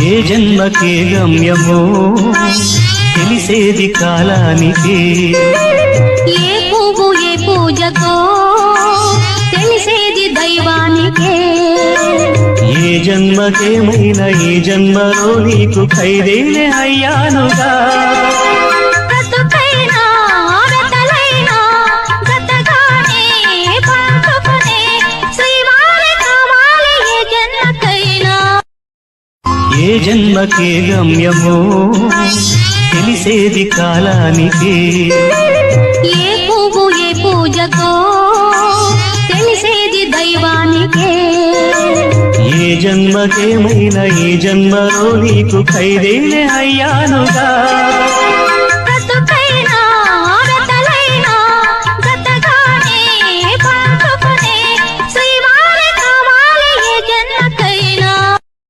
ఏ జన్మకే గమ్యమో తెలిసేది కాలానికి, ఏ పువ్వు ఏ పూజకో తెలిసేది దైవానికే. ఏ జన్మకేమైనా ఈ జన్మలో నీకు ఖైదేలే అయ్యానుగా. ఏ జన్మకే గమ్యమో తెలిసేది కాలానికి, ఏ పువ్వు ఏ పూజకో తెలిసేది దైవానికే. ఏ జన్మకేమైనా ఈ జన్మలో నీకు ఖైదేలే అయ్యానుగా.